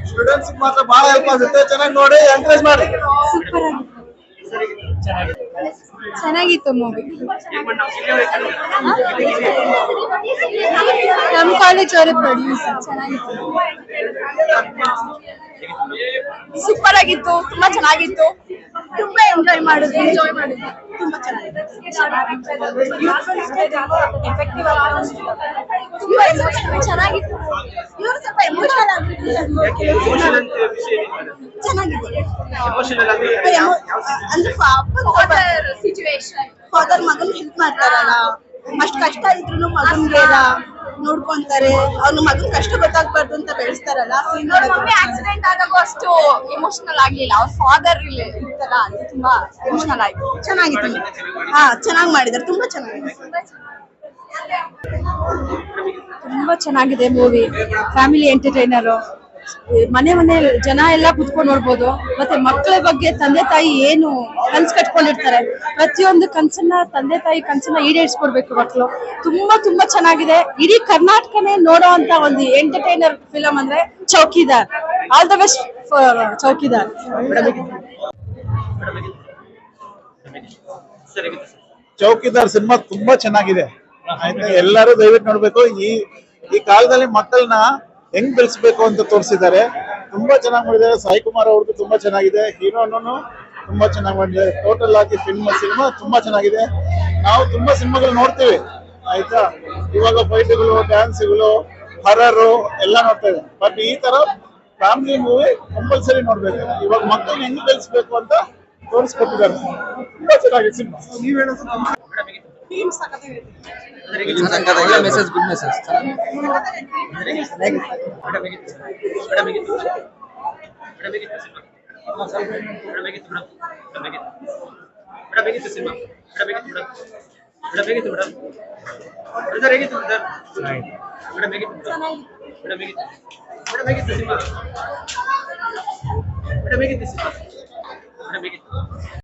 Students ಮಾತ್ರ ಬಹಳ help ಆಗುತ್ತೆ. ಚೆನ್ನಾಗಿ ನೋಡಿ, ಎಂಕರೇಜ್ ಮಾಡಿ. ಚೆನ್ನಾಗಿತ್ತು ಮೂವಿ. ನಮ್ಮ ಕಾಲೇಜ್ ಅವರೇ ಪ್ರೊಡ್ಯೂಸರ್. ಚೆನ್ನಾಗಿತ್ತು, ಸೂಪರ್ ಆಗಿತ್ತು, ತುಂಬಾ ಚೆನ್ನಾಗಿತ್ತು. ತುಂಬಾ ಎಂಜಾಯ್ ಮಾಡಿದ್ವಿ. ತುಂಬಾ ಚೆನ್ನಾಗಿದೆ. ಚೆನ್ನಾಗಿತ್ತು. ಇವರು ಸ್ವಲ್ಪ ಎಮೋಷನಲ್ ಆಗಿದ್ರು. ಚೆನ್ನಾಗಿದೆ. ಅಂದ್ರೆ ಫಾದರ್ ಮಗನ್ ಹೆಲ್ಪ್ ಮಾಡ್ತಾರಲ್ಲ, ಅಷ್ಟ್ ಕಷ್ಟ ಇದ್ರು ಮಗನ್ಗೆಲ್ಲ ನೋಡ್ಕೊಂತಾರೆ. ಅವ್ನ ಮಗನ್ ಕಷ್ಟ ಗೊತ್ತಾಗ್ಬಾರ್ದು ಅಂತ ಬೆಳೆಸ್ತಾರಲ್ಲ. ಆಕ್ಸಿಡೆಂಟ್ ಆದಾಗ ಅಷ್ಟು ಎಮೋಷನಲ್ ಆಗ್ಲಿಲ್ಲ. ಅವ್ರ ಫಾದರ್ ಇತ್ತಲ್ಲ, ಅದು ತುಂಬಾ ಎಮೋಷನಲ್ ಆಯ್ತು. ಚೆನ್ನಾಗಿತ್ತು. ಚೆನ್ನಾಗಿ ಮಾಡಿದಾರೆ. ತುಂಬಾ ಚೆನ್ನಾಗಿದೆ. ತುಂಬಾ ಚೆನ್ನಾಗಿದೆ ಮೂವಿ. Family entertainer. ಮನೆ ಜನ ಎಲ್ಲ ಕುತ್ಕೊಂಡು ನೋಡ್ಬೋದು. ಮತ್ತೆ ಮಕ್ಕಳ ಬಗ್ಗೆ ತಂದೆ ತಾಯಿ ಏನು ಕನ್ಸು ಕಟ್ಕೊಂಡಿರ್ತಾರೆ, ಪ್ರತಿಯೊಂದು ಕನ್ಸನ್ನ ತಂದೆ ತಾಯಿ ಕನ್ಸನ್ನ ಈಡೇರಿಸ್ಕೊಡ್ಬೇಕು ಮಕ್ಕಳು. ತುಂಬಾ ತುಂಬಾ ಚೆನ್ನಾಗಿದೆ. ಇಡೀ ಕರ್ನಾಟಕನೇ ನೋಡೋ ಅಂತ ಒಂದು ಎಂಟರ್ಟೈನರ್ ಫಿಲಂ ಅಂದ್ರೆ Chowkidar. All the best for Chowkidar. Chowkidar cinema ತುಂಬಾ ಚೆನ್ನಾಗಿದೆ. ಆಯ್ತಾ, ಎಲ್ಲರೂ ದಯವಿಟ್ಟು ನೋಡ್ಬೇಕು. ಈ ಕಾಲದಲ್ಲಿ ಮಕ್ಕಳನ್ನ ಹೆಂಗ್ ಬೆಳೆಸ್ಬೇಕು ಅಂತ ತೋರಿಸಿದ್ದಾರೆ. ತುಂಬಾ ಚೆನ್ನಾಗಿ ಮಾಡಿದ್ದಾರೆ. ಸಾಯಿ ಕುಮಾರ್ ಅವ್ರದ್ದು ತುಂಬಾ ಚೆನ್ನಾಗಿದೆ. ಹೀರೋನು ತುಂಬಾ ಚೆನ್ನಾಗಿ ಮಾಡಿದ್ದಾರೆ. ಟೋಟಲ್ ಆಗಿ ಸಿನಿಮಾ ತುಂಬಾ ಚೆನ್ನಾಗಿದೆ. ನಾವು ತುಂಬಾ ಸಿನಿಮಾಗಳು ನೋಡ್ತೀವಿ, ಆಯ್ತಾ. ಇವಾಗ ಫೈಟ್ಗಳು, ಡ್ಯಾನ್ಸ್ಗಳು, ಹರರು ಎಲ್ಲ ನೋಡ್ತೇವೆ. ಬಟ್ ಈ ತರ ಫ್ಯಾಮಿಲಿ ಮೂವಿ ಕಂಪಲ್ಸರಿ ನೋಡ್ಬೇಕು. ಇವಾಗ ಮಕ್ಕಳನ್ನ ಹೆಂಗ್ ಬೆಳೆಸ್ಬೇಕು ಅಂತ ತೋರಿಸ್ಕೊಟ್ಟಿದ್ದಾರೆ. ತುಂಬಾ ಚೆನ್ನಾಗಿದೆ ಸಿನಿಮಾ. ನೀವ್ ಹೇಳೋದು ಒಳ್ಳೆ ಮೆಸೇಜ್, ಗುಡ್ ಮೆಸೇಜ್.